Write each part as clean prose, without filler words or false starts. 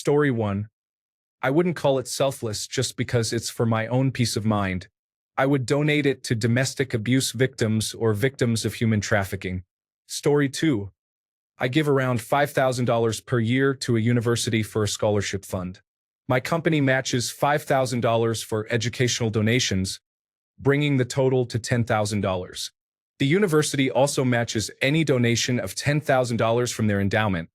Story 1. I wouldn't call it selfless just because it's for my own peace of mind. I would donate it to domestic abuse victims or victims of human trafficking. Story 2. I give around $5,000 per year to a university for a scholarship fund. My company matches $5,000 for educational donations, bringing the total to $10,000. The university also matches any donation of $10,000 from their endowment,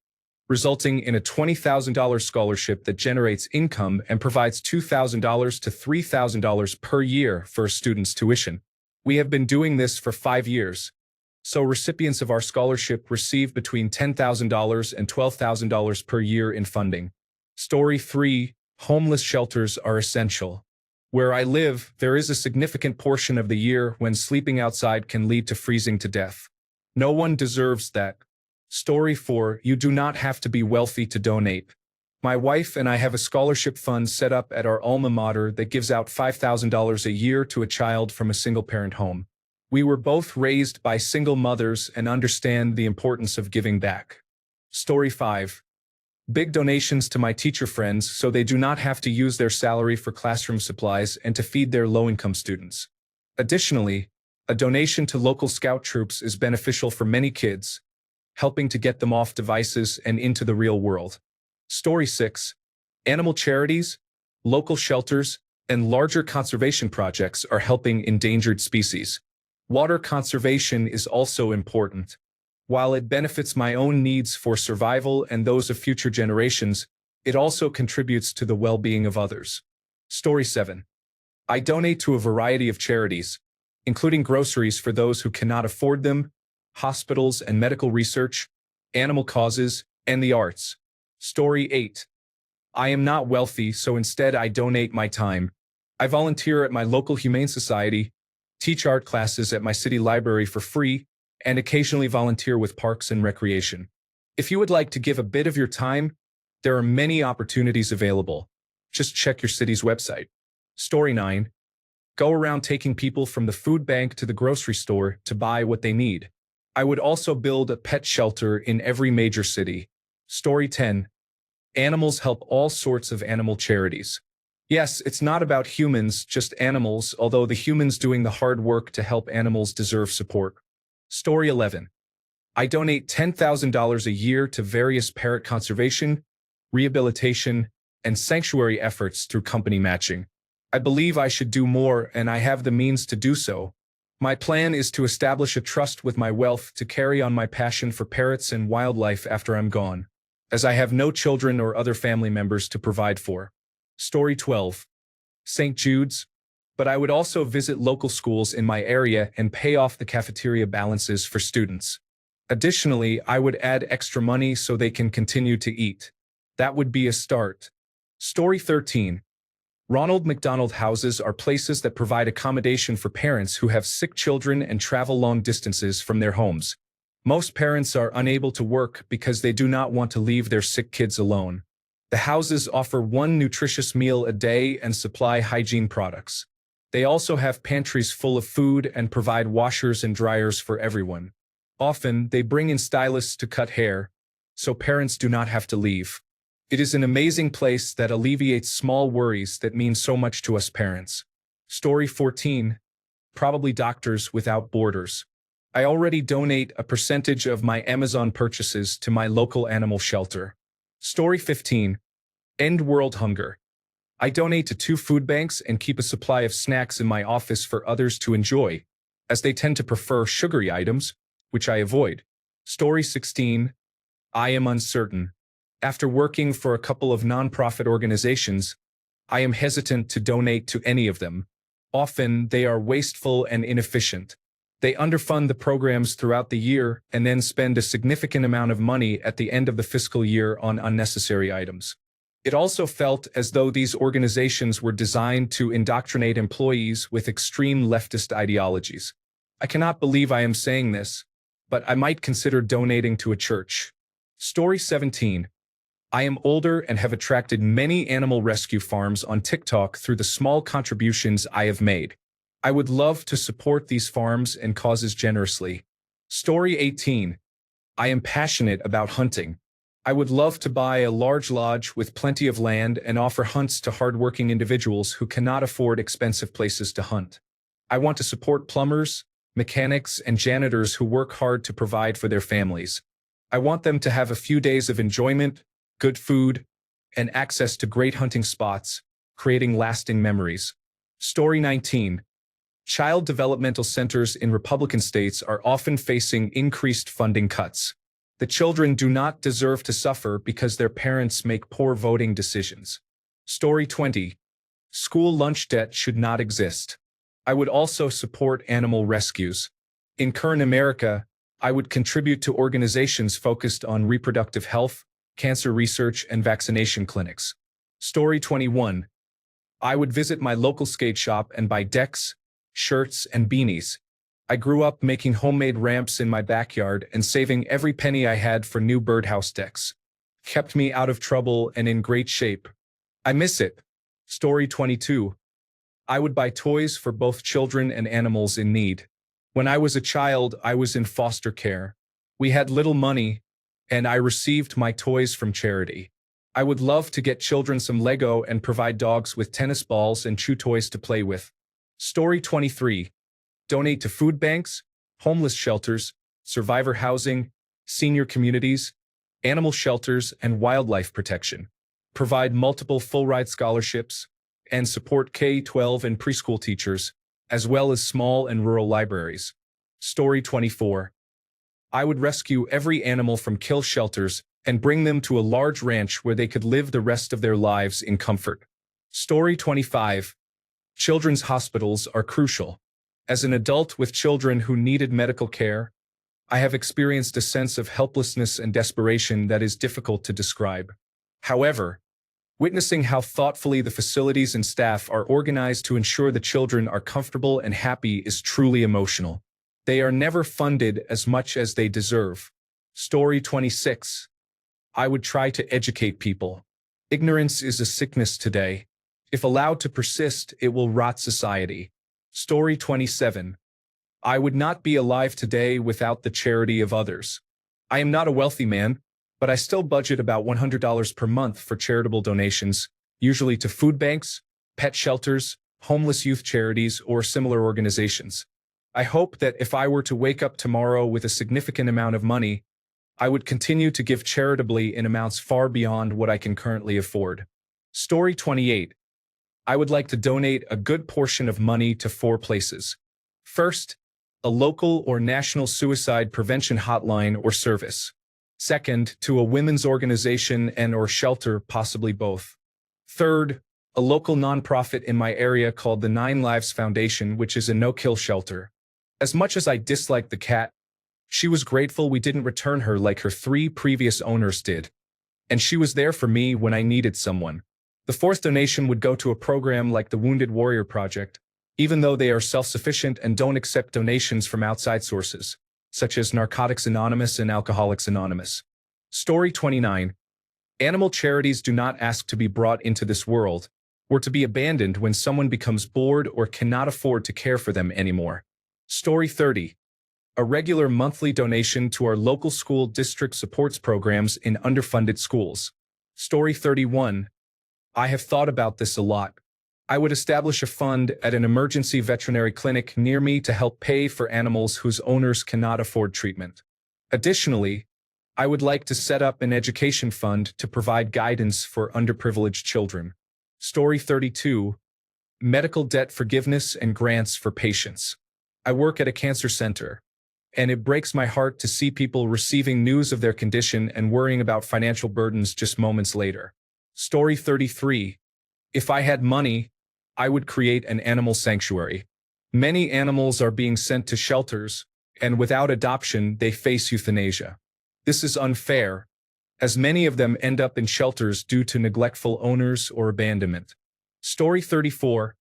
resulting in a $20,000 scholarship that generates income and provides $2,000 to $3,000 per year for a student's tuition. We have been doing this for 5 years, so recipients of our scholarship receive between $10,000 and $12,000 per year in funding. Story 3. Homeless shelters are essential. Where I live, there is a significant portion of the year when sleeping outside can lead to freezing to death. No one deserves that. Story 4. You do not have to be wealthy to donate. My wife and I have a scholarship fund set up at our alma mater that gives out $5,000 a year to a child from a single-parent home. We were both raised by single mothers and understand the importance of giving back. Story 5. Big donations to my teacher friends so they do not have to use their salary for classroom supplies and to feed their low-income students. Additionally, a donation to local scout troops is beneficial for many kids, helping to get them off devices and into the real world. Story 6. Animal charities, local shelters, and larger conservation projects are helping endangered species. Water conservation is also important. While it benefits my own needs for survival and those of future generations, it also contributes to the well-being of others. Story 7. I donate to a variety of charities, including groceries for those who cannot afford them, hospitals and medical research, animal causes, and the arts. Story 8. I am not wealthy, so instead I donate my time. I volunteer at my local humane society, teach art classes at my city library for free, and occasionally volunteer with parks and recreation. If you would like to give a bit of your time, there are many opportunities available. Just check your city's website. Story 9. Go around taking people from the food bank to the grocery store to buy what they need. I would also build a pet shelter in every major city. Story 10. Animals help all sorts of animal charities. Yes, it's not about humans, just animals, although the humans doing the hard work to help animals deserve support. Story 11. I donate $10,000 a year to various parrot conservation, rehabilitation, and sanctuary efforts through company matching. I believe I should do more, and I have the means to do so. My plan is to establish a trust with my wealth to carry on my passion for parrots and wildlife after I'm gone, as I have no children or other family members to provide for. Story 12. St. Jude's. But I would also visit local schools in my area and pay off the cafeteria balances for students. Additionally, I would add extra money so they can continue to eat. That would be a start. Story 13. Ronald McDonald houses are places that provide accommodation for parents who have sick children and travel long distances from their homes. Most parents are unable to work because they do not want to leave their sick kids alone. The houses offer one nutritious meal a day and supply hygiene products. They also have pantries full of food and provide washers and dryers for everyone. Often, they bring in stylists to cut hair, so parents do not have to leave. It is an amazing place that alleviates small worries that mean so much to us parents. Story 14. Probably Doctors Without Borders. I already donate a percentage of my Amazon purchases to my local animal shelter. Story 15. End world hunger. I donate to 2 food banks and keep a supply of snacks in my office for others to enjoy, as they tend to prefer sugary items, which I avoid. Story 16. I am uncertain. After working for a couple of nonprofit organizations, I am hesitant to donate to any of them. Often, they are wasteful and inefficient. They underfund the programs throughout the year and then spend a significant amount of money at the end of the fiscal year on unnecessary items. It also felt as though these organizations were designed to indoctrinate employees with extreme leftist ideologies. I cannot believe I am saying this, but I might consider donating to a church. Story 17. I am older and have attracted many animal rescue farms on TikTok through the small contributions I have made. I would love to support these farms and causes generously. Story 18. I am passionate about hunting. I would love to buy a large lodge with plenty of land and offer hunts to hardworking individuals who cannot afford expensive places to hunt. I want to support plumbers, mechanics, and janitors who work hard to provide for their families. I want them to have a few days of enjoyment, good food, and access to great hunting spots, creating lasting memories. Story 19. Child developmental centers in Republican states are often facing increased funding cuts. The children do not deserve to suffer because their parents make poor voting decisions. Story 20. School lunch debt should not exist. I would also support animal rescues. In current America, I would contribute to organizations focused on reproductive health, cancer research, and vaccination clinics. Story 21. I would visit my local skate shop and buy decks, shirts, and beanies. I grew up making homemade ramps in my backyard and saving every penny I had for new birdhouse decks. Kept me out of trouble and in great shape. I miss it. Story 22. I would buy toys for both children and animals in need. When I was a child, I was in foster care. We had little money, and I received my toys from charity. I would love to get children some Lego and provide dogs with tennis balls and chew toys to play with. Story 23. Donate to food banks, homeless shelters, survivor housing, senior communities, animal shelters, and wildlife protection. Provide multiple full-ride scholarships, and support K-12 and preschool teachers, as well as small and rural libraries. Story 24. I would rescue every animal from kill shelters and bring them to a large ranch where they could live the rest of their lives in comfort. Story 25. Children's hospitals are crucial. As an adult with children who needed medical care, I have experienced a sense of helplessness and desperation that is difficult to describe. However, witnessing how thoughtfully the facilities and staff are organized to ensure the children are comfortable and happy is truly emotional. They are never funded as much as they deserve. Story 26. I would try to educate people. Ignorance is a sickness today. If allowed to persist, it will rot society. Story 27. I would not be alive today without the charity of others. I am not a wealthy man, but I still budget about $100 per month for charitable donations, usually to food banks, pet shelters, homeless youth charities, or similar organizations. I hope that if I were to wake up tomorrow with a significant amount of money, I would continue to give charitably in amounts far beyond what I can currently afford. Story 28. I would like to donate a good portion of money to 4 places. First, a local or national suicide prevention hotline or service. Second, to a women's organization and/or shelter, possibly both. Third, a local nonprofit in my area called the 9 Lives Foundation, which is a no-kill shelter. As much as I dislike the cat, she was grateful we didn't return her like her 3 previous owners did. And she was there for me when I needed someone. The 4th donation would go to a program like the Wounded Warrior Project, even though they are self-sufficient and don't accept donations from outside sources, such as Narcotics Anonymous and Alcoholics Anonymous. Story 29. Animal charities do not ask to be brought into this world, or to be abandoned when someone becomes bored or cannot afford to care for them anymore. Story 30. A regular monthly donation to our local school district supports programs in underfunded schools. Story 31. I have thought about this a lot. I would establish a fund at an emergency veterinary clinic near me to help pay for animals whose owners cannot afford treatment. Additionally, I would like to set up an education fund to provide guidance for underprivileged children. Story 32. Medical debt forgiveness and grants for patients. I work at a cancer center, and it breaks my heart to see people receiving news of their condition and worrying about financial burdens just moments later. Story 33. If I had money, I would create an animal sanctuary. Many animals are being sent to shelters, and without adoption, they face euthanasia. This is unfair, as many of them end up in shelters due to neglectful owners or abandonment. Story 34.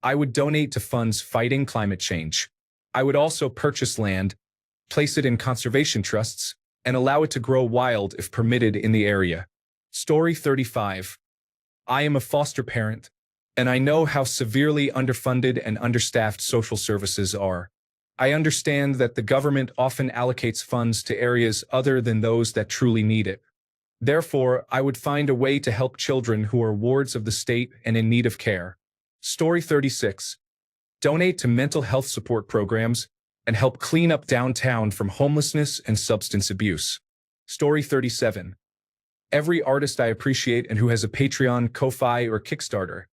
I would donate to funds fighting climate change. I would also purchase land, place it in conservation trusts, and allow it to grow wild if permitted in the area. Story 35. I am a foster parent, and I know how severely underfunded and understaffed social services are. I understand that the government often allocates funds to areas other than those that truly need it. Therefore, I would find a way to help children who are wards of the state and in need of care. Story 36. Donate to mental health support programs and help clean up downtown from homelessness and substance abuse. Story 37. Every artist I appreciate and who has a Patreon, Ko-Fi, or Kickstarter,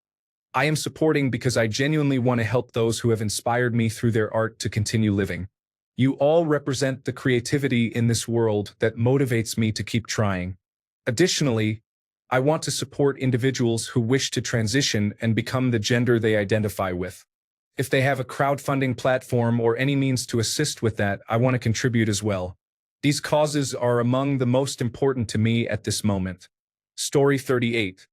I am supporting because I genuinely want to help those who have inspired me through their art to continue living. You all represent the creativity in this world that motivates me to keep trying. Additionally, I want to support individuals who wish to transition and become the gender they identify with. If they have a crowdfunding platform or any means to assist with that, I want to contribute as well. These causes are among the most important to me at this moment. Story 38.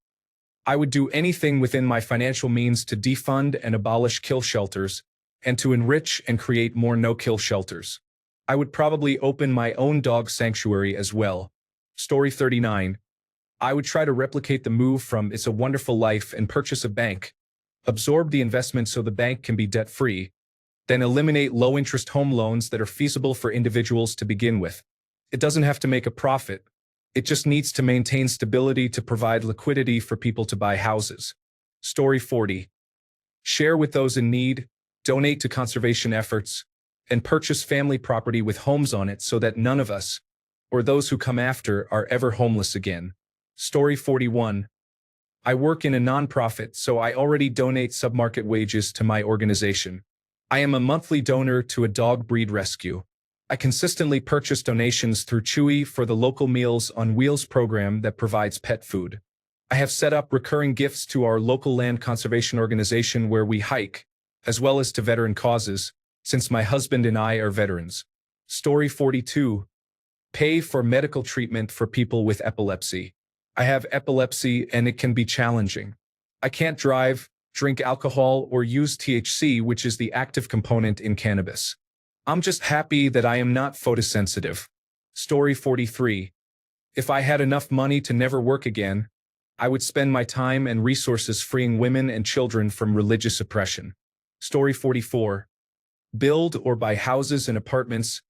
I would do anything within my financial means to defund and abolish kill shelters, and to enrich and create more no-kill shelters. I would probably open my own dog sanctuary as well. Story 39. I would try to replicate the move from It's a Wonderful Life and purchase a bank, absorb the investment so the bank can be debt-free, then eliminate low-interest home loans that are feasible for individuals to begin with. It doesn't have to make a profit. It just needs to maintain stability to provide liquidity for people to buy houses. Story 40. Share with those in need, donate to conservation efforts, and purchase family property with homes on it so that none of us, or those who come after, are ever homeless again. Story 41. I work in a nonprofit, so I already donate submarket wages to my organization. I am a monthly donor to a dog breed rescue. I consistently purchase donations through Chewy for the local Meals on Wheels program that provides pet food. I have set up recurring gifts to our local land conservation organization where we hike, as well as to veteran causes, since my husband and I are veterans. Story 42. Pay for medical treatment for people with epilepsy. I have epilepsy and it can be challenging. I can't drive, drink alcohol, or use THC, which is the active component in cannabis. I'm just happy that I am not photosensitive. Story 43. If I had enough money to never work again, I would spend my time and resources freeing women and children from religious oppression. Story 44. Build or buy houses and apartments,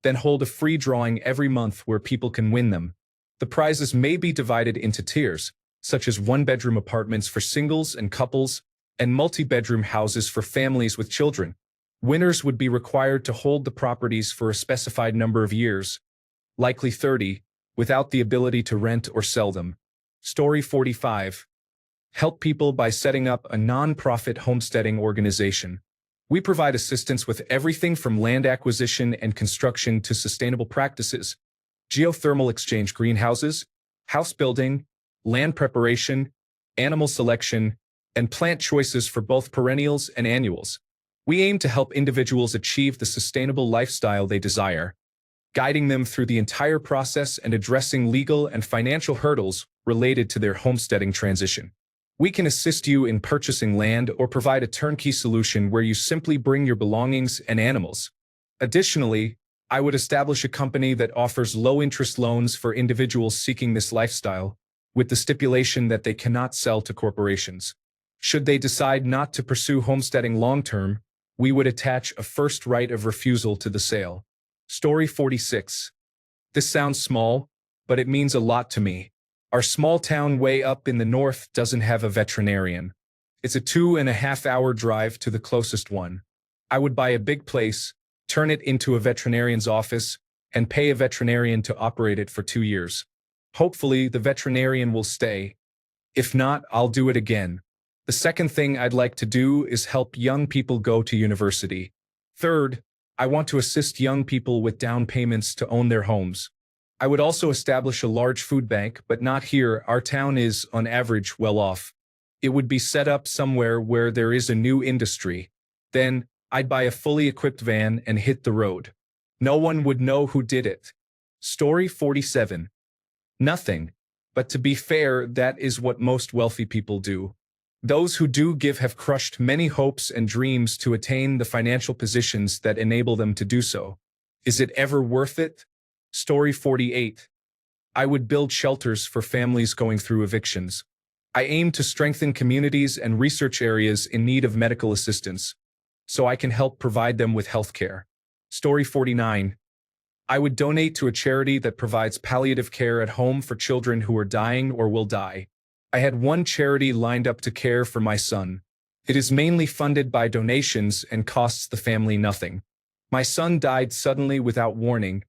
then hold a free drawing every month where people can win them. The prizes may be divided into tiers, such as one-bedroom apartments for singles and couples, and multi-bedroom houses for families with children. Winners would be required to hold the properties for a specified number of years, likely 30, without the ability to rent or sell them. Story 45. Help people by setting up a non-profit homesteading organization. We provide assistance with everything from land acquisition and construction to sustainable practices, geothermal exchange greenhouses, house building, land preparation, animal selection, and plant choices for both perennials and annuals. We aim to help individuals achieve the sustainable lifestyle they desire, guiding them through the entire process and addressing legal and financial hurdles related to their homesteading transition. We can assist you in purchasing land or provide a turnkey solution where you simply bring your belongings and animals. Additionally, I would establish a company that offers low-interest loans for individuals seeking this lifestyle, with the stipulation that they cannot sell to corporations. Should they decide not to pursue homesteading long-term, we would attach a first right of refusal to the sale. Story 46. This sounds small, but it means a lot to me. Our small town way up in the north doesn't have a veterinarian. It's a 2.5-hour drive to the closest one. I would buy a big place, turn it into a veterinarian's office, and pay a veterinarian to operate it for 2 years. Hopefully, the veterinarian will stay. If not, I'll do it again. The second thing I'd like to do is help young people go to university. Third, I want to assist young people with down payments to own their homes. I would also establish a large food bank, but not here. Our town is, on average, well off. It would be set up somewhere where there is a new industry. Then, I'd buy a fully equipped van and hit the road. No one would know who did it. Story 47. Nothing. But to be fair, that is what most wealthy people do. Those who do give have crushed many hopes and dreams to attain the financial positions that enable them to do so. Is it ever worth it? Story 48. I would build shelters for families going through evictions. I aim to strengthen communities and research areas in need of medical assistance, so I can help provide them with health care. Story 49. I would donate to a charity that provides palliative care at home for children who are dying or will die. I had one charity lined up to care for my son. It is mainly funded by donations and costs the family nothing. My son died suddenly without warning,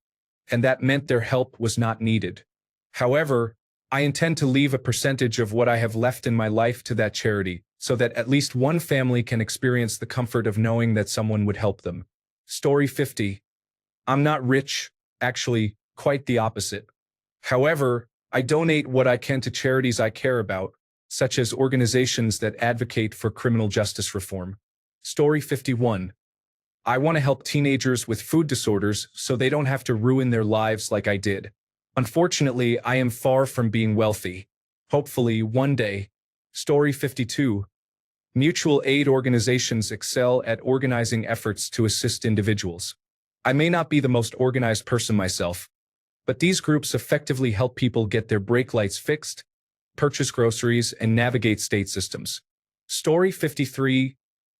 and that meant their help was not needed. However, I intend to leave a percentage of what I have left in my life to that charity, so that at least one family can experience the comfort of knowing that someone would help them. Story 50. I'm not rich, actually, quite the opposite. However, I donate what I can to charities I care about, such as organizations that advocate for criminal justice reform. Story 51. I want to help teenagers with food disorders so they don't have to ruin their lives like I did. Unfortunately, I am far from being wealthy. Hopefully, one day. Story 52. Mutual aid organizations excel at organizing efforts to assist individuals. I may not be the most organized person myself, but these groups effectively help people get their brake lights fixed, purchase groceries, and navigate state systems. Story 53.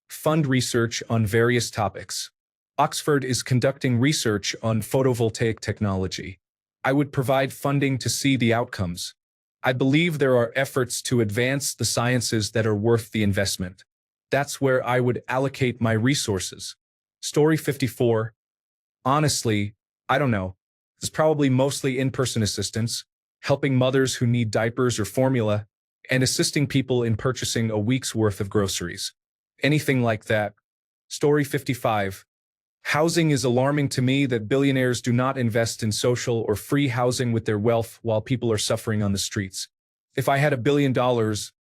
Fund research on various topics. Oxford is conducting research on photovoltaic technology. I would provide funding to see the outcomes. I believe there are efforts to advance the sciences that are worth the investment. That's where I would allocate my resources. Story 54. Honestly, I don't know. It's probably mostly in-person assistance, helping mothers who need diapers or formula, and assisting people in purchasing a week's worth of groceries. Anything like that. Story 55. Housing is alarming to me that billionaires do not invest in social or free housing with their wealth while people are suffering on the streets. If I had $1 billion,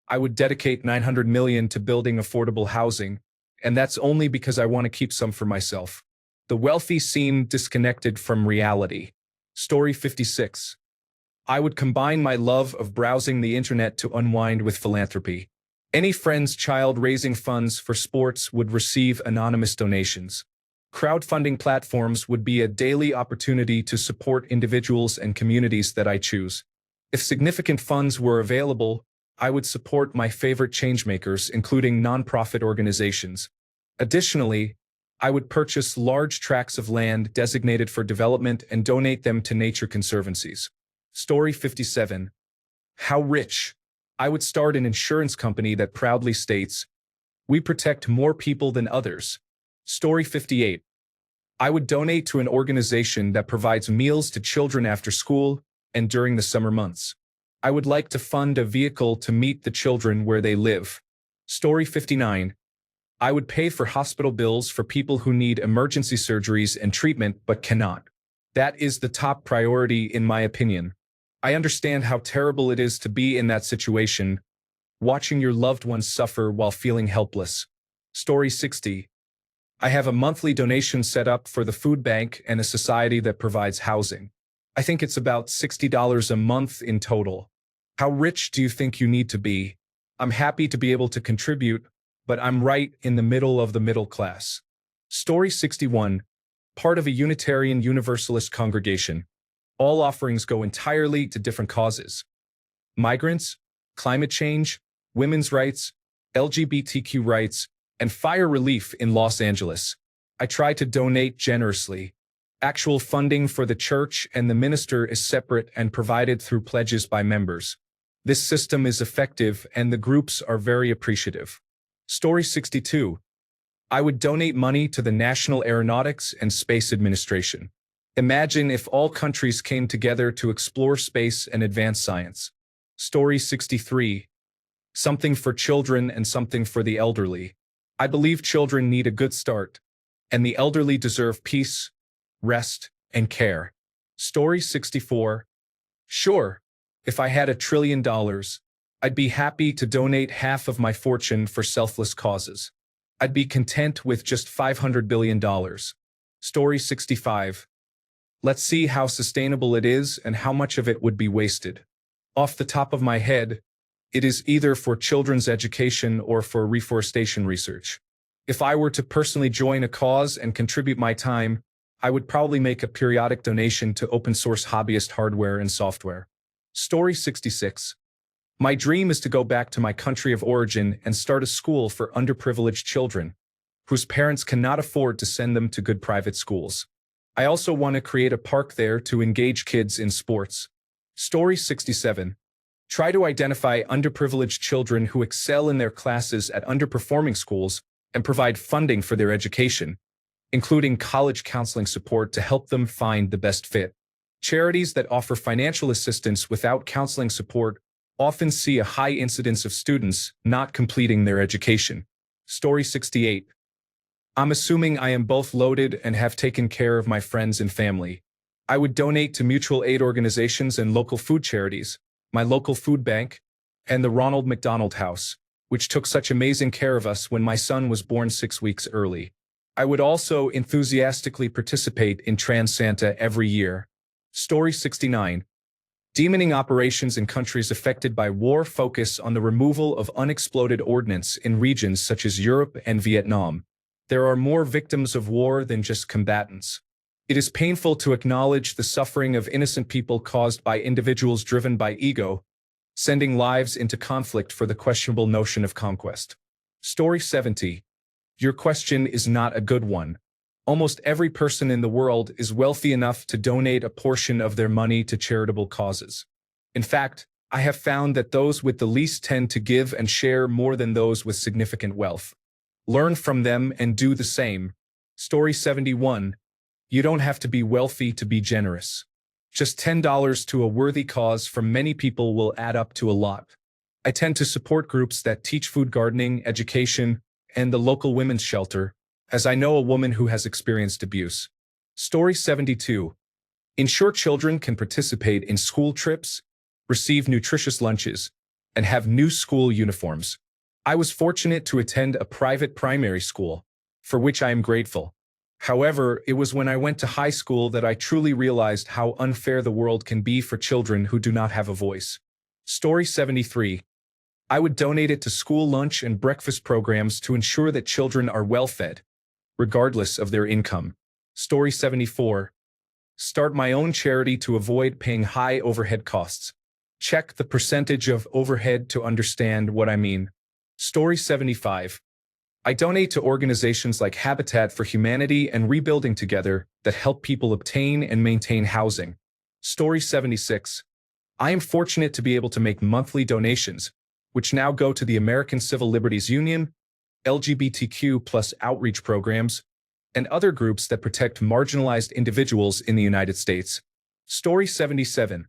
I would dedicate $900 million to building affordable housing, and that's only because I want to keep some for myself. The wealthy seem disconnected from reality. Story 56. I would combine my love of browsing the internet to unwind with philanthropy. Any friend's child raising funds for sports would receive anonymous donations. Crowdfunding platforms would be a daily opportunity to support individuals and communities that I choose. If significant funds were available, I would support my favorite changemakers, including nonprofit organizations. Additionally, I would purchase large tracts of land designated for development and donate them to nature conservancies. Story 57. How rich? I would start an insurance company that proudly states, "We protect more people than others." Story 58. I would donate to an organization that provides meals to children after school and during the summer months. I would like to fund a vehicle to meet the children where they live. Story 59. I would pay for hospital bills for people who need emergency surgeries and treatment but cannot. That is the top priority in my opinion. I understand how terrible it is to be in that situation, watching your loved ones suffer while feeling helpless. Story 60. I have a monthly donation set up for the food bank and a society that provides housing. I think it's about $60 a month in total. How rich do you think you need to be? I'm happy to be able to contribute, but I'm right in the middle of the middle class. Story 61. Part of a Unitarian Universalist congregation. All offerings go entirely to different causes. Migrants, climate change, women's rights, LGBTQ rights, and fire relief in Los Angeles. I try to donate generously. Actual funding for the church and the minister is separate and provided through pledges by members. This system is effective and the groups are very appreciative. Story 62. I would donate money to the National Aeronautics and Space Administration. Imagine if all countries came together to explore space and advance science. Story 63. Something for children and something for the elderly. I believe children need a good start, and the elderly deserve peace, rest, and care. Story 64. Sure, if I had $1 trillion, I'd be happy to donate half of my fortune for selfless causes. I'd be content with just $500 billion. Story 65. Let's see how sustainable it is and how much of it would be wasted. Off the top of my head, it is either for children's education or for reforestation research. If I were to personally join a cause and contribute my time, I would probably make a periodic donation to open-source hobbyist hardware and software. Story 66. My dream is to go back to my country of origin and start a school for underprivileged children, whose parents cannot afford to send them to good private schools. I also want to create a park there to engage kids in sports. Story 67. Try to identify underprivileged children who excel in their classes at underperforming schools and provide funding for their education, including college counseling support to help them find the best fit. Charities that offer financial assistance without counseling support often see a high incidence of students not completing their education. Story 68. I'm assuming I am both loaded and have taken care of my friends and family. I would donate to mutual aid organizations and local food charities, my local food bank, and the Ronald McDonald House, which took such amazing care of us when my son was born 6 weeks early. I would also enthusiastically participate in Trans Santa every year. Story 69. Demoning operations in countries affected by war focus on the removal of unexploded ordnance in regions such as Europe and Vietnam. There are more victims of war than just combatants. It is painful to acknowledge the suffering of innocent people caused by individuals driven by ego, sending lives into conflict for the questionable notion of conquest. Story 70. Your question is not a good one. Almost every person in the world is wealthy enough to donate a portion of their money to charitable causes. In fact, I have found that those with the least tend to give and share more than those with significant wealth. Learn from them and do the same. Story 71. You don't have to be wealthy to be generous. Just $10 to a worthy cause from many people will add up to a lot. I tend to support groups that teach food gardening, education, and the local women's shelter, as I know a woman who has experienced abuse. Story 72. Ensure children can participate in school trips, receive nutritious lunches, and have new school uniforms. I was fortunate to attend a private primary school, for which I am grateful. However, it was when I went to high school that I truly realized how unfair the world can be for children who do not have a voice. Story 73. I would donate it to school lunch and breakfast programs to ensure that children are well fed, regardless of their income. Story 74. Start my own charity to avoid paying high overhead costs. Check the percentage of overhead to understand what I mean. Story 75. I donate to organizations like Habitat for Humanity and Rebuilding Together that help people obtain and maintain housing. Story 76. I am fortunate to be able to make monthly donations, which now go to the American Civil Liberties Union, LGBTQ+ outreach programs, and other groups that protect marginalized individuals in the United States. Story 77.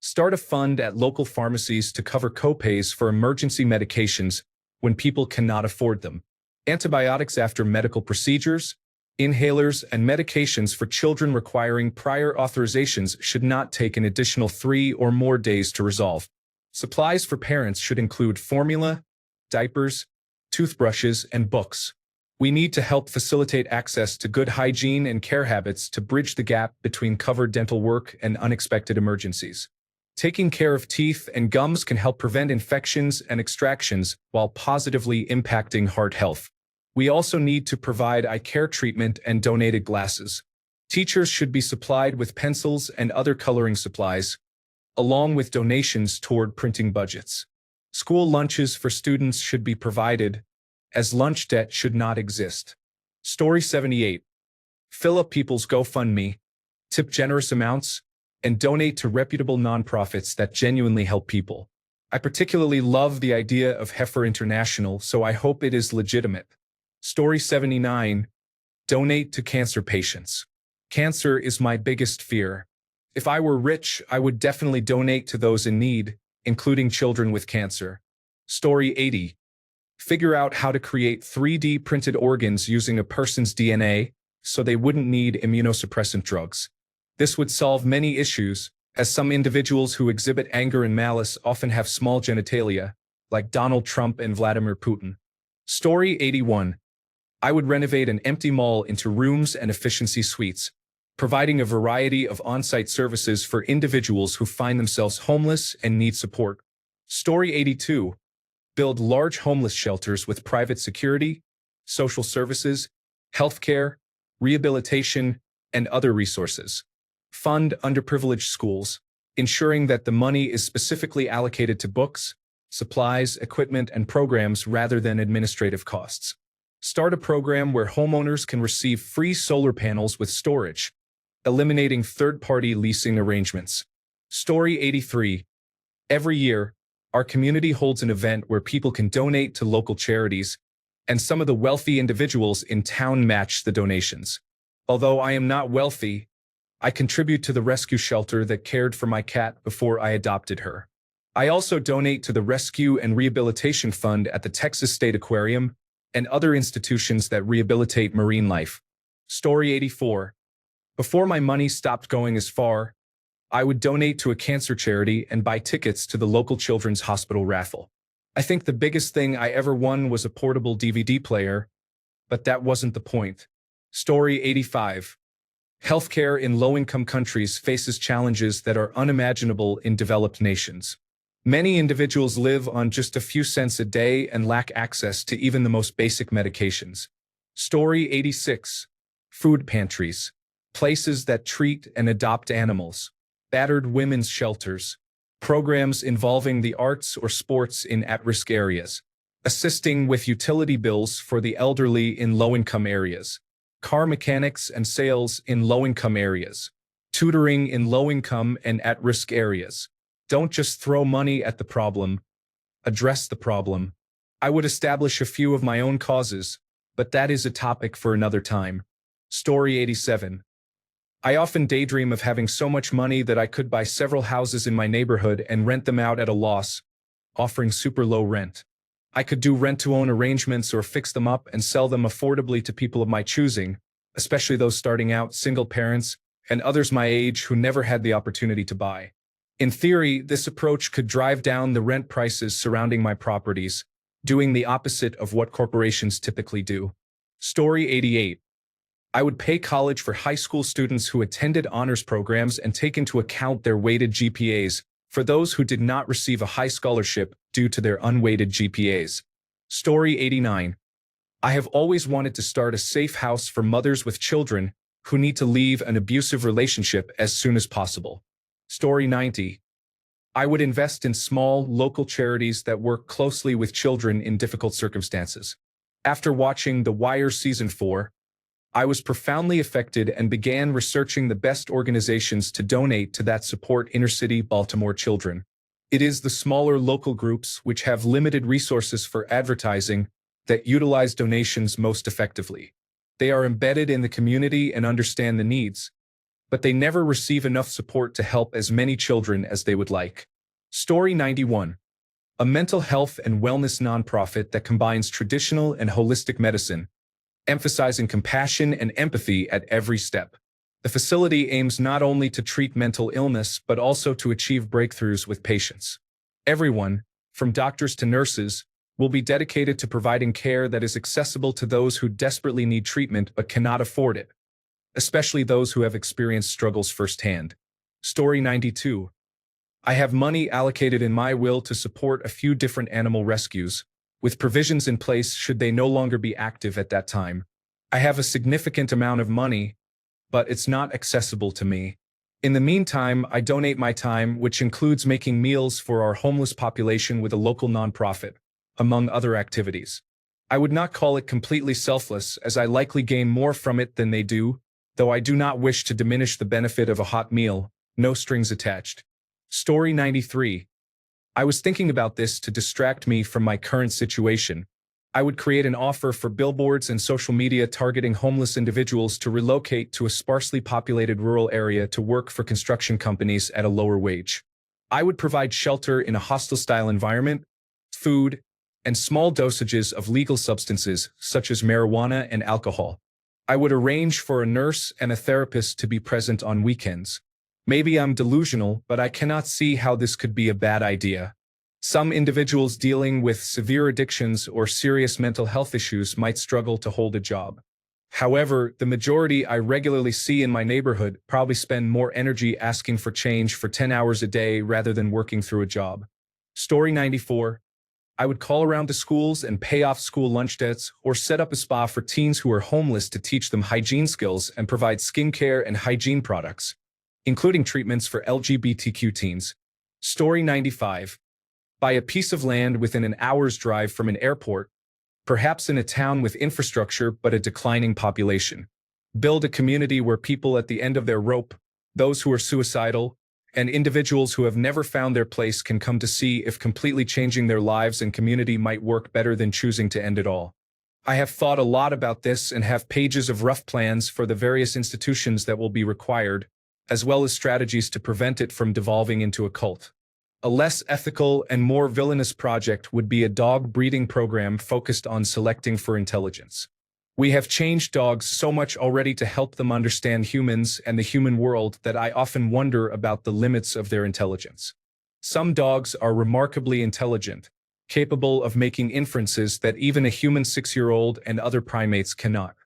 Start a fund at local pharmacies to cover copays for emergency medications when people cannot afford them. Antibiotics after medical procedures, inhalers, and medications for children requiring prior authorizations should not take an additional 3 or more days to resolve. Supplies for parents should include formula, diapers, toothbrushes, and books. We need to help facilitate access to good hygiene and care habits to bridge the gap between covered dental work and unexpected emergencies. Taking care of teeth and gums can help prevent infections and extractions while positively impacting heart health. We also need to provide eye care treatment and donated glasses. Teachers should be supplied with pencils and other coloring supplies, along with donations toward printing budgets. School lunches for students should be provided, as lunch debt should not exist. Story 78. Fill up people's GoFundMe, tip generous amounts, and donate to reputable nonprofits that genuinely help people. I particularly love the idea of Heifer International, so I hope it is legitimate. Story 79. Donate to cancer patients. Cancer is my biggest fear. If I were rich, I would definitely donate to those in need, including children with cancer. Story 80. Figure out how to create 3D printed organs using a person's DNA so they wouldn't need immunosuppressant drugs. This would solve many issues, as some individuals who exhibit anger and malice often have small genitalia, like Donald Trump and Vladimir Putin. Story 81. I would renovate an empty mall into rooms and efficiency suites, providing a variety of on-site services for individuals who find themselves homeless and need support. Story 82. Build large homeless shelters with private security, social services, healthcare, rehabilitation, and other resources. Fund underprivileged schools, ensuring that the money is specifically allocated to books, supplies, equipment, and programs rather than administrative costs. Start a program where homeowners can receive free solar panels with storage, eliminating third-party leasing arrangements. Story 83. Every year, our community holds an event where people can donate to local charities, and some of the wealthy individuals in town match the donations. Although I am not wealthy, I contribute to the rescue shelter that cared for my cat before I adopted her. I also donate to the Rescue and Rehabilitation Fund at the Texas State Aquarium and other institutions that rehabilitate marine life. Story 84. Before my money stopped going as far, I would donate to a cancer charity and buy tickets to the local children's hospital raffle. I think the biggest thing I ever won was a portable DVD player, but that wasn't the point. Story 85. Healthcare in low-income countries faces challenges that are unimaginable in developed nations. Many individuals live on just a few cents a day and lack access to even the most basic medications. Story 86. Food pantries. Places that treat and adopt animals. Battered women's shelters. Programs involving the arts or sports in at-risk areas. Assisting with utility bills for the elderly in low-income areas. Car mechanics and sales in low-income areas. Tutoring in low-income and at-risk areas. Don't just throw money at the problem. Address the problem. I would establish a few of my own causes, but that is a topic for another time. Story 87. I often daydream of having so much money that I could buy several houses in my neighborhood and rent them out at a loss, offering super low rent. I could do rent-to-own arrangements or fix them up and sell them affordably to people of my choosing, especially those starting out, single parents, and others my age who never had the opportunity to buy. In theory, this approach could drive down the rent prices surrounding my properties, doing the opposite of what corporations typically do. Story 88. I would pay college for high school students who attended honors programs and take into account their weighted GPAs for those who did not receive a high scholarship due to their unweighted GPAs. Story 89. I have always wanted to start a safe house for mothers with children who need to leave an abusive relationship as soon as possible. Story 90. I would invest in small, local charities that work closely with children in difficult circumstances. After watching The Wire Season 4, I was profoundly affected and began researching the best organizations to donate to that support inner-city Baltimore children. It is the smaller local groups which have limited resources for advertising that utilize donations most effectively. They are embedded in the community and understand the needs, but they never receive enough support to help as many children as they would like. Story 91. A mental health and wellness nonprofit that combines traditional and holistic medicine, emphasizing compassion and empathy at every step. The facility aims not only to treat mental illness but also to achieve breakthroughs with patients. Everyone, from doctors to nurses, will be dedicated to providing care that is accessible to those who desperately need treatment but cannot afford it, especially those who have experienced struggles firsthand. Story 92. I have money allocated in my will to support a few different animal rescues, with provisions in place should they no longer be active at that time. I have a significant amount of money, but it's not accessible to me. In the meantime, I donate my time, which includes making meals for our homeless population with a local nonprofit, among other activities. I would not call it completely selfless, as I likely gain more from it than they do, though I do not wish to diminish the benefit of a hot meal, no strings attached. Story 93. I was thinking about this to distract me from my current situation. I would create an offer for billboards and social media targeting homeless individuals to relocate to a sparsely populated rural area to work for construction companies at a lower wage. I would provide shelter in a hostel-style environment, food, and small dosages of legal substances such as marijuana and alcohol. I would arrange for a nurse and a therapist to be present on weekends. Maybe I'm delusional, but I cannot see how this could be a bad idea. Some individuals dealing with severe addictions or serious mental health issues might struggle to hold a job. However, the majority I regularly see in my neighborhood probably spend more energy asking for change for 10 hours a day rather than working through a job. Story 94. I would call around to schools and pay off school lunch debts or set up a spa for teens who are homeless to teach them hygiene skills and provide skincare and hygiene products, including treatments for LGBTQ teens. Story 95. Buy a piece of land within an hour's drive from an airport, perhaps in a town with infrastructure but a declining population. Build a community where people at the end of their rope, those who are suicidal, and individuals who have never found their place can come to see if completely changing their lives and community might work better than choosing to end it all. I have thought a lot about this and have pages of rough plans for the various institutions that will be required, as well as strategies to prevent it from devolving into a cult. A less ethical and more villainous project would be a dog breeding program focused on selecting for intelligence. We have changed dogs so much already to help them understand humans and the human world that I often wonder about the limits of their intelligence. Some dogs are remarkably intelligent, capable of making inferences that even a human 6-year-old and other primates cannot.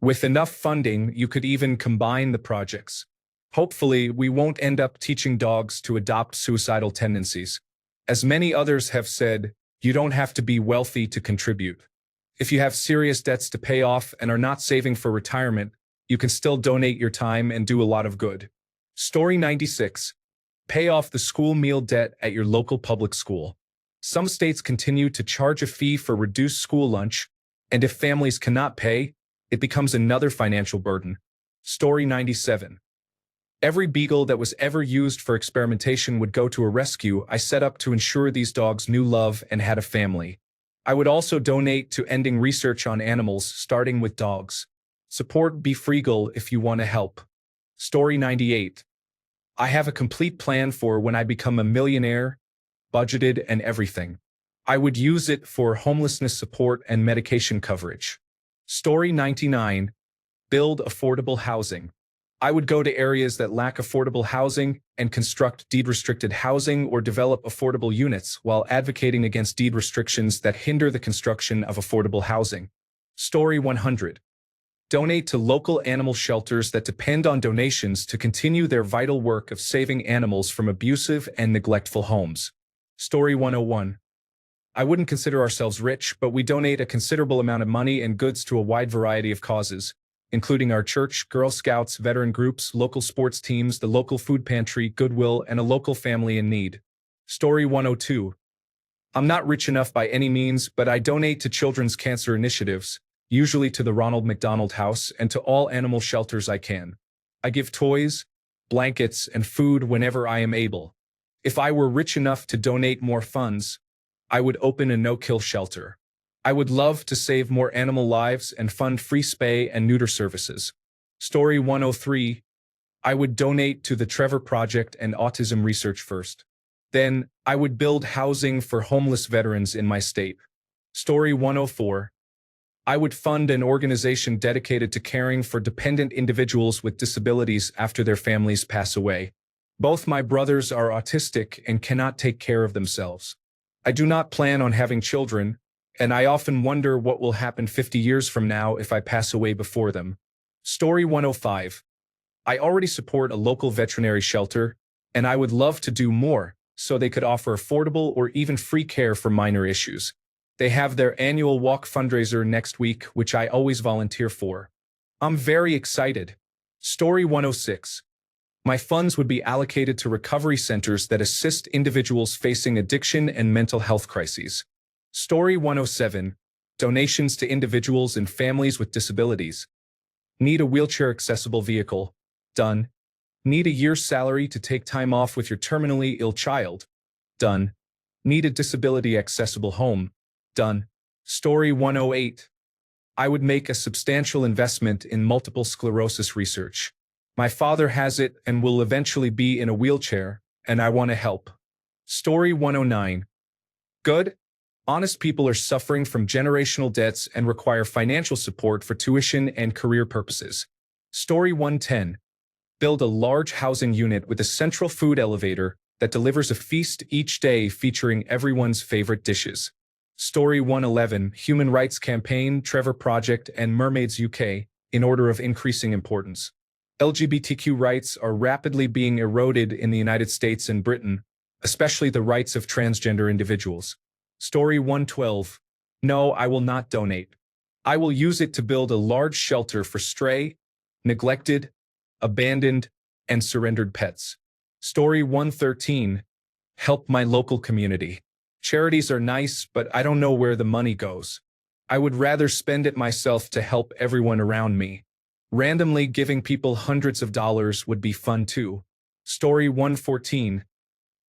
With enough funding, you could even combine the projects. Hopefully, we won't end up teaching dogs to adopt suicidal tendencies. As many others have said, you don't have to be wealthy to contribute. If you have serious debts to pay off and are not saving for retirement, you can still donate your time and do a lot of good. Story 96. Pay off the school meal debt at your local public school. Some states continue to charge a fee for reduced school lunch, and if families cannot pay, it becomes another financial burden. Story 97. Every beagle that was ever used for experimentation would go to a rescue I set up to ensure these dogs knew love and had a family. I would also donate to ending research on animals, starting with dogs. Support Be Freegal if you want to help. Story 98. I have a complete plan for when I become a millionaire, budgeted and everything. I would use it for homelessness support and medication coverage. Story 99. Build affordable housing. I would go to areas that lack affordable housing and construct deed-restricted housing or develop affordable units while advocating against deed restrictions that hinder the construction of affordable housing. Story 100. Donate to local animal shelters that depend on donations to continue their vital work of saving animals from abusive and neglectful homes. Story 101. I wouldn't consider ourselves rich, but we donate a considerable amount of money and goods to a wide variety of causes, including our church, Girl Scouts, veteran groups, local sports teams, the local food pantry, Goodwill, and a local family in need. Story 102. I'm not rich enough by any means, but I donate to children's cancer initiatives, usually to the Ronald McDonald House and to all animal shelters I can. I give toys, blankets, and food whenever I am able. If I were rich enough to donate more funds, I would open a no-kill shelter. I would love to save more animal lives and fund free spay and neuter services. Story 103. I would donate to the Trevor Project and autism research first. Then, I would build housing for homeless veterans in my state. Story 104. I would fund an organization dedicated to caring for dependent individuals with disabilities after their families pass away. Both my brothers are autistic and cannot take care of themselves. I do not plan on having children, and I often wonder what will happen 50 years from now if I pass away before them. Story 105. I already support a local veterinary shelter, and I would love to do more so they could offer affordable or even free care for minor issues. They have their annual walk fundraiser next week, which I always volunteer for. I'm very excited. Story 106. My funds would be allocated to recovery centers that assist individuals facing addiction and mental health crises. Story 107. Donations to individuals and families with disabilities. Need a wheelchair-accessible vehicle? Done. Need a year's salary to take time off with your terminally ill child? Done. Need a disability-accessible home? Done. Story 108. I would make a substantial investment in multiple sclerosis research. My father has it and will eventually be in a wheelchair, and I want to help. Story 109. Good. Honest people are suffering from generational debts and require financial support for tuition and career purposes. Story 110. Build a large housing unit with a central food elevator that delivers a feast each day featuring everyone's favorite dishes. Story 111. Human Rights Campaign, Trevor Project, and Mermaids UK, in order of increasing importance. LGBTQ rights are rapidly being eroded in the United States and Britain, especially the rights of transgender individuals. Story 112. No, I will not donate. I will use it to build a large shelter for stray, neglected, abandoned, and surrendered pets. Story 113. Help my local community. Charities are nice, but I don't know where the money goes. I would rather spend it myself to help everyone around me. Randomly giving people hundreds of dollars would be fun too. Story 114.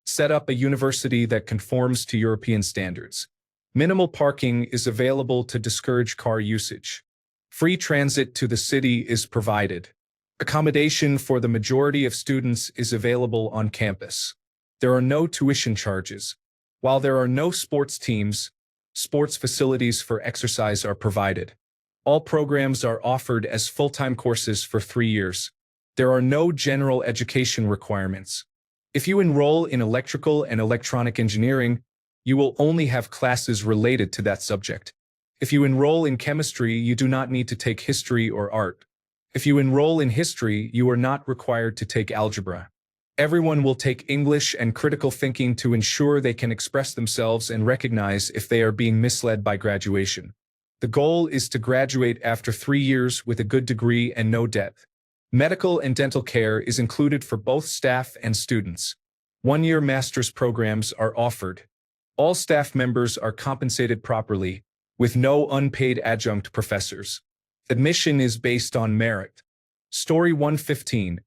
Set up a university that conforms to European standards. Minimal parking is available to discourage car usage. Free transit to the city is provided. Accommodation for the majority of students is available on campus. There are no tuition charges. While there are no sports teams, sports facilities for exercise are provided. All programs are offered as full-time courses for 3 years. There are no general education requirements. If you enroll in electrical and electronic engineering, you will only have classes related to that subject. If you enroll in chemistry, you do not need to take history or art. If you enroll in history, you are not required to take algebra. Everyone will take English and critical thinking to ensure they can express themselves and recognize if they are being misled by graduation. The goal is to graduate after 3 years with a good degree and no debt. Medical and dental care is included for both staff and students. 1-year master's programs are offered. All staff members are compensated properly, with no unpaid adjunct professors. Admission is based on merit. Story 115.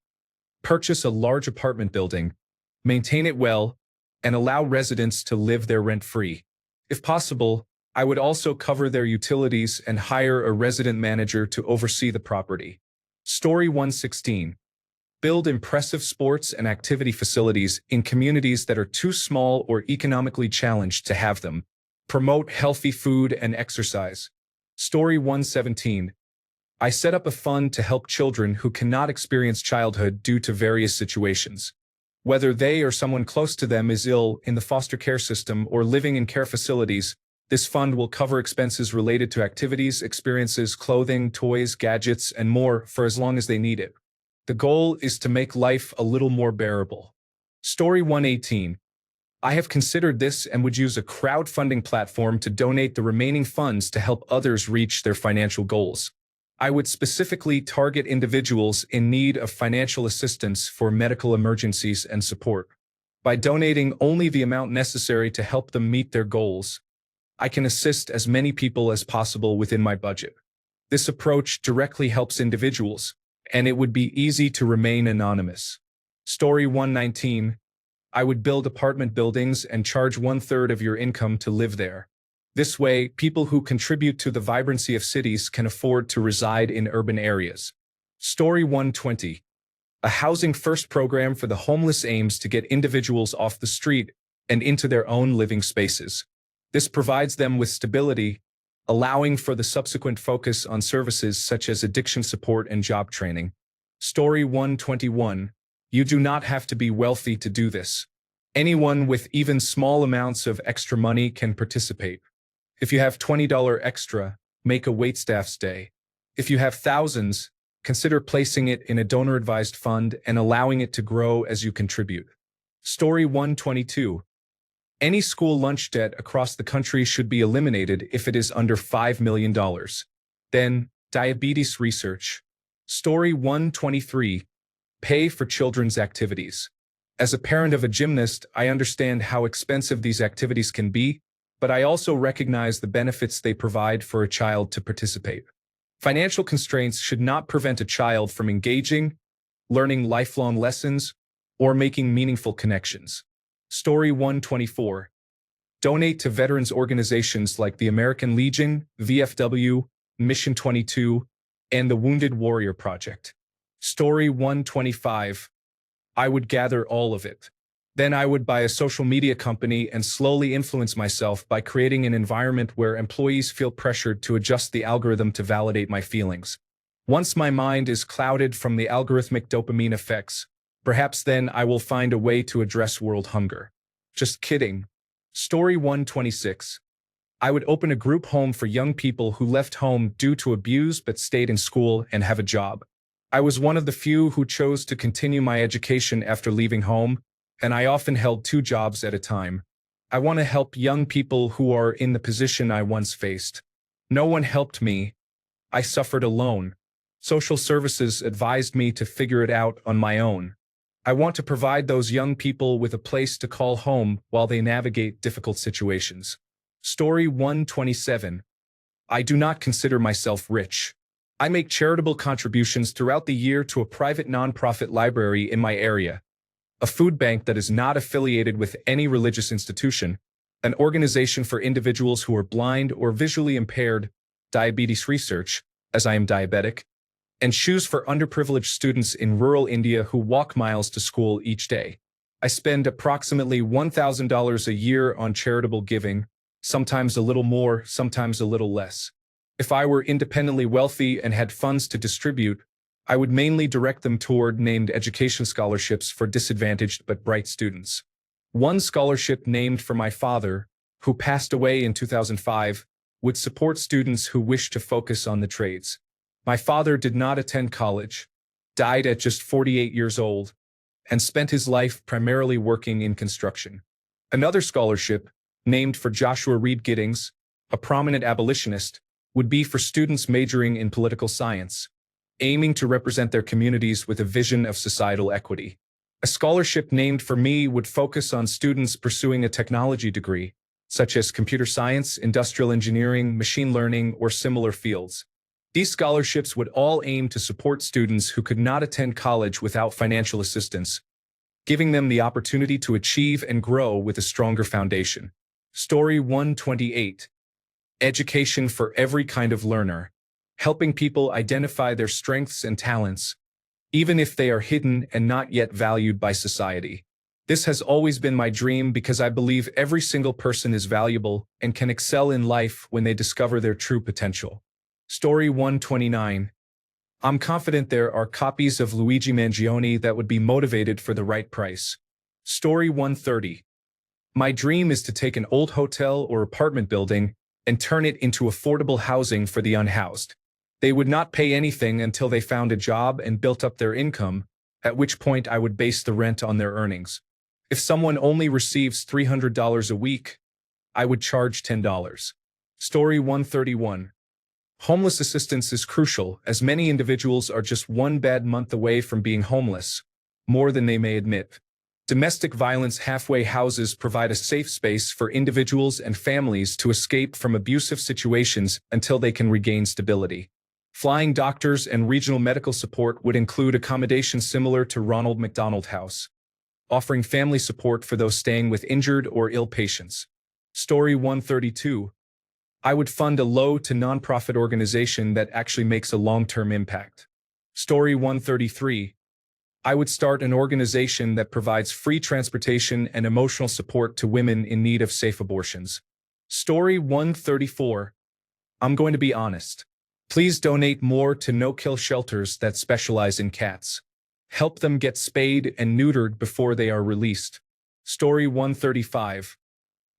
Purchase a large apartment building, maintain it well, and allow residents to live there rent-free. If possible, I would also cover their utilities and hire a resident manager to oversee the property. Story 116. Build impressive sports and activity facilities in communities that are too small or economically challenged to have them. Promote healthy food and exercise. Story 117. I set up a fund to help children who cannot experience childhood due to various situations. Whether they or someone close to them is ill in the foster care system or living in care facilities, this fund will cover expenses related to activities, experiences, clothing, toys, gadgets, and more for as long as they need it. The goal is to make life a little more bearable. Story 118. I have considered this and would use a crowdfunding platform to donate the remaining funds to help others reach their financial goals. I would specifically target individuals in need of financial assistance for medical emergencies and support. By donating only the amount necessary to help them meet their goals, I can assist as many people as possible within my budget. This approach directly helps individuals, and it would be easy to remain anonymous. Story 119. I would build apartment buildings and charge 1/3 of your income to live there. This way, people who contribute to the vibrancy of cities can afford to reside in urban areas. Story 120. A Housing First program for the homeless aims to get individuals off the street and into their own living spaces. This provides them with stability, allowing for the subsequent focus on services such as addiction support and job training. Story 121. You do not have to be wealthy to do this. Anyone with even small amounts of extra money can participate. If you have $20 extra, make a waitstaff's day. If you have thousands, consider placing it in a donor-advised fund and allowing it to grow as you contribute. Story 122. Any school lunch debt across the country should be eliminated if it is under $5 million. Then, diabetes research. Story 123. Pay for children's activities. As a parent of a gymnast, I understand how expensive these activities can be, but I also recognize the benefits they provide for a child to participate. Financial constraints should not prevent a child from engaging, learning lifelong lessons, or making meaningful connections. Story 124. Donate to veterans organizations like the American Legion, VFW, Mission 22, and the Wounded Warrior Project. Story 125. I would gather all of it. Then I would buy a social media company and slowly influence myself by creating an environment where employees feel pressured to adjust the algorithm to validate my feelings. Once my mind is clouded from the algorithmic dopamine effects, perhaps then I will find a way to address world hunger. Just kidding. Story 126. I would open a group home for young people who left home due to abuse but stayed in school and have a job. I was one of the few who chose to continue my education after leaving home, and I often held 2 jobs at a time. I want to help young people who are in the position I once faced. No one helped me. I suffered alone. Social services advised me to figure it out on my own. I want to provide those young people with a place to call home while they navigate difficult situations. Story 127. I do not consider myself rich. I make charitable contributions throughout the year to a private nonprofit library in my area, a food bank that is not affiliated with any religious institution, an organization for individuals who are blind or visually impaired, diabetes research, as I am diabetic, and shoes for underprivileged students in rural India who walk miles to school each day. I spend approximately $1,000 a year on charitable giving, sometimes a little more, sometimes a little less. If I were independently wealthy and had funds to distribute, I would mainly direct them toward named education scholarships for disadvantaged but bright students. One scholarship named for my father, who passed away in 2005, would support students who wish to focus on the trades. My father did not attend college, died at just 48 years old, and spent his life primarily working in construction. Another scholarship, named for Joshua Reed Giddings, a prominent abolitionist, would be for students majoring in political science, aiming to represent their communities with a vision of societal equity. A scholarship named for me would focus on students pursuing a technology degree, such as computer science, industrial engineering, machine learning, or similar fields. These scholarships would all aim to support students who could not attend college without financial assistance, giving them the opportunity to achieve and grow with a stronger foundation. Story 128. Education for every kind of learner, helping people identify their strengths and talents, even if they are hidden and not yet valued by society. This has always been my dream because I believe every single person is valuable and can excel in life when they discover their true potential. Story 129. I'm confident there are copies of Luigi Mangione that would be motivated for the right price. Story 130. My dream is to take an old hotel or apartment building and turn it into affordable housing for the unhoused. They would not pay anything until they found a job and built up their income, at which point I would base the rent on their earnings. If someone only receives $300 a week, I would charge $10. Story 131. Homeless assistance is crucial, as many individuals are just one bad month away from being homeless, more than they may admit. Domestic violence halfway houses provide a safe space for individuals and families to escape from abusive situations until they can regain stability. Flying doctors and regional medical support would include accommodation similar to Ronald McDonald House, offering family support for those staying with injured or ill patients. Story 132. I would fund a low to nonprofit organization that actually makes a long-term impact. Story 133. I would start an organization that provides free transportation and emotional support to women in need of safe abortions. Story 134. I'm going to be honest. Please donate more to no-kill shelters that specialize in cats. Help them get spayed and neutered before they are released. Story 135.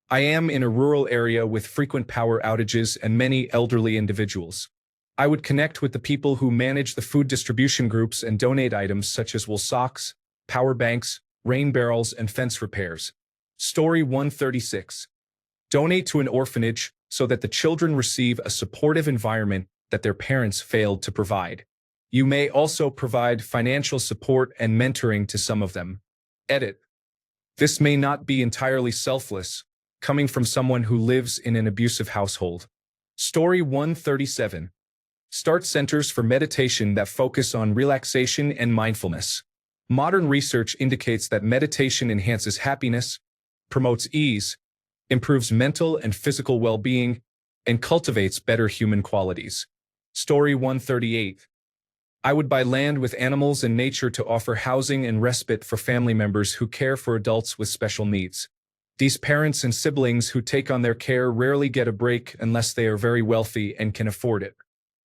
I am in a rural area with frequent power outages and many elderly individuals. I would connect with the people who manage the food distribution groups and donate items such as wool socks, power banks, rain barrels, and fence repairs. Story 136. Donate to an orphanage so that the children receive a supportive environment that their parents failed to provide. You may also provide financial support and mentoring to some of them. Edit. This may not be entirely selfless, coming from someone who lives in an abusive household. Story 137. Start centers for meditation that focus on relaxation and mindfulness. Modern research indicates that meditation enhances happiness, promotes ease, improves mental and physical well-being, and cultivates better human qualities. Story 138. I would buy land with animals and nature to offer housing and respite for family members who care for adults with special needs. These parents and siblings who take on their care rarely get a break unless they are very wealthy and can afford it.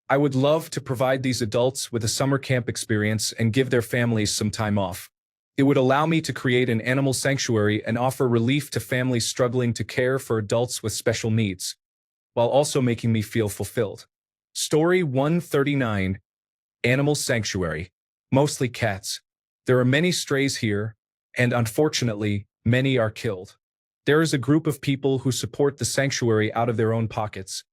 I would love to provide these adults with a summer camp experience and give their families some time off. It would allow me to create an animal sanctuary and offer relief to families struggling to care for adults with special needs, while also making me feel fulfilled. Story 139. Animal sanctuary. Mostly cats. There are many strays here, and unfortunately, many are killed. There is a group of people who support the sanctuary out of their own pockets,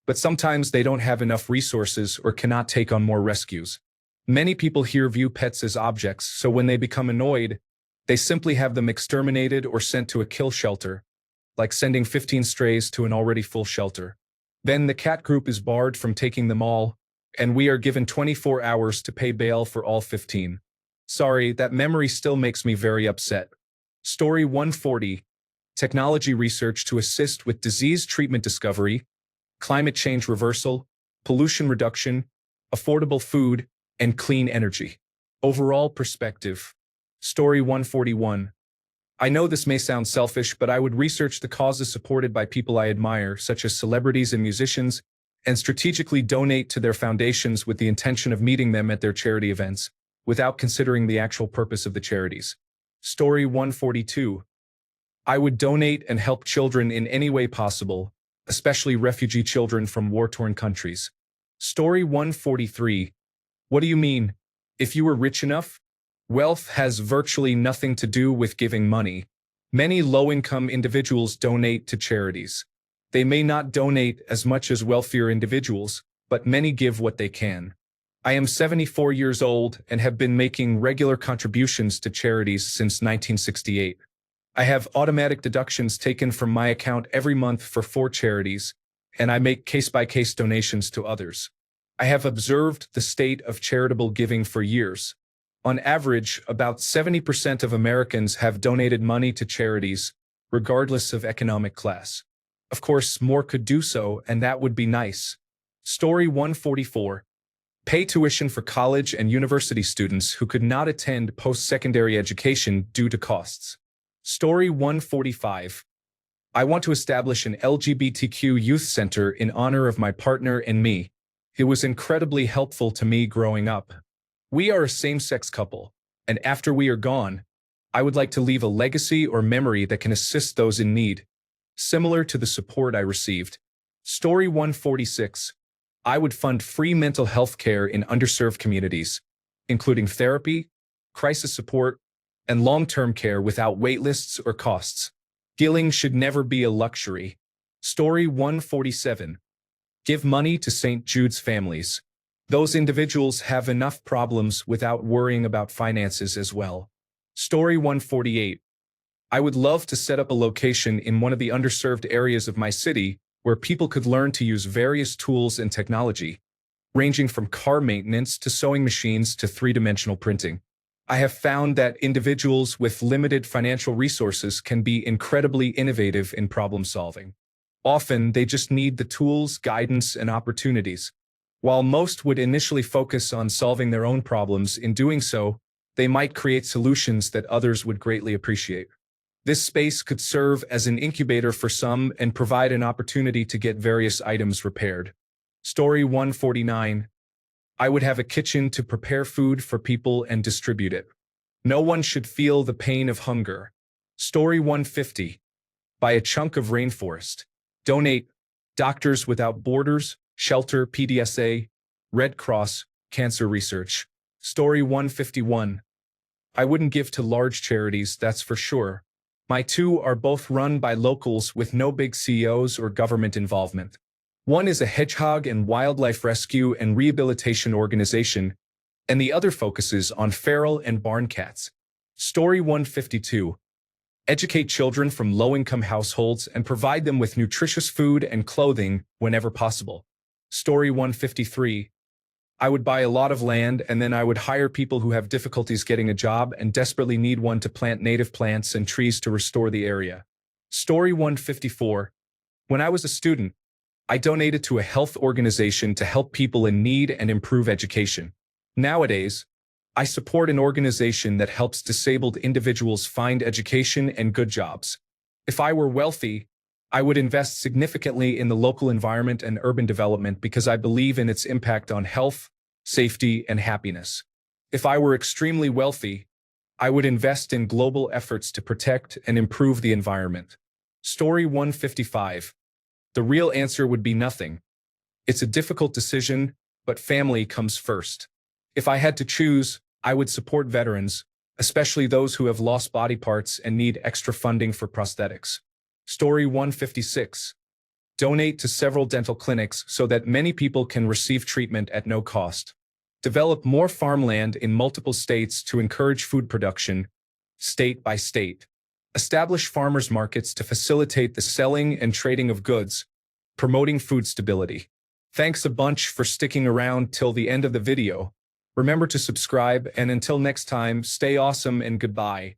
but sometimes they don't have enough resources or cannot take on more rescues. Many people here view pets as objects, so when they become annoyed, they simply have them exterminated or sent to a kill shelter, like sending 15 strays to an already full shelter. Then the cat group is barred from taking them all, and we are given 24 hours to pay bail for all 15. Sorry, that memory still makes me very upset. Story 140. Technology research to assist with disease treatment discovery, climate change reversal, pollution reduction, affordable food, and clean energy. Overall perspective. Story 141. I know this may sound selfish, but I would research the causes supported by people I admire, such as celebrities and musicians, and strategically donate to their foundations with the intention of meeting them at their charity events, without considering the actual purpose of the charities. Story 142. I would donate and help children in any way possible, especially refugee children from war-torn countries. Story 143. What do you mean? If you were rich enough? Wealth has virtually nothing to do with giving money. Many low-income individuals donate to charities. They may not donate as much as wealthier individuals, but many give what they can. I am 74 years old and have been making regular contributions to charities since 1968. I have automatic deductions taken from my account every month for 4 charities, and I make case-by-case donations to others. I have observed the state of charitable giving for years. On average, about 70% of Americans have donated money to charities, regardless of economic class. Of course, more could do so, and that would be nice. Story 144. Pay tuition for college and university students who could not attend post-secondary education due to costs. Story 145. I want to establish an LGBTQ youth center in honor of my partner and me. It was incredibly helpful to me growing up. We are a same-sex couple, and after we are gone, I would like to leave a legacy or memory that can assist those in need, similar to the support I received. Story 146. I would fund free mental health care in underserved communities, including therapy, crisis support, and long-term care without waitlists or costs. Healing should never be a luxury. Story 147. Give money to St. Jude's families. Those individuals have enough problems without worrying about finances as well. Story 148. I would love to set up a location in one of the underserved areas of my city where people could learn to use various tools and technology, ranging from car maintenance to sewing machines to three-dimensional printing. I have found that individuals with limited financial resources can be incredibly innovative in problem solving. Often, they just need the tools, guidance, and opportunities. While most would initially focus on solving their own problems, in doing so, they might create solutions that others would greatly appreciate. This space could serve as an incubator for some and provide an opportunity to get various items repaired. Story 149. I would have a kitchen to prepare food for people and distribute it. No one should feel the pain of hunger. Story 150. Buy a chunk of rainforest. Donate. Doctors Without Borders, Shelter PDSA, Red Cross, Cancer Research. Story 151. I wouldn't give to large charities, that's for sure. My 2 are both run by locals with no big CEOs or government involvement. One is a hedgehog and wildlife rescue and rehabilitation organization, and the other focuses on feral and barn cats. Story 152. Educate children from low-income households and provide them with nutritious food and clothing whenever possible. Story 153. I would buy a lot of land and then I would hire people who have difficulties getting a job and desperately need one to plant native plants and trees to restore the area. Story 154. When I was a student, I donated to a health organization to help people in need and improve education. Nowadays, I support an organization that helps disabled individuals find education and good jobs. If I were wealthy, I would invest significantly in the local environment and urban development because I believe in its impact on health, safety, and happiness. If I were extremely wealthy, I would invest in global efforts to protect and improve the environment. Story 155. The real answer would be nothing. It's a difficult decision, but family comes first. If I had to choose, I would support veterans, especially those who have lost body parts and need extra funding for prosthetics. Story 156. Donate to several dental clinics so that many people can receive treatment at no cost. Develop more farmland in multiple states to encourage food production, state by state. Establish farmers markets to facilitate the selling and trading of goods, promoting food stability. Thanks a bunch for sticking around till the end of the video. Remember to subscribe, and until next time, stay awesome and goodbye.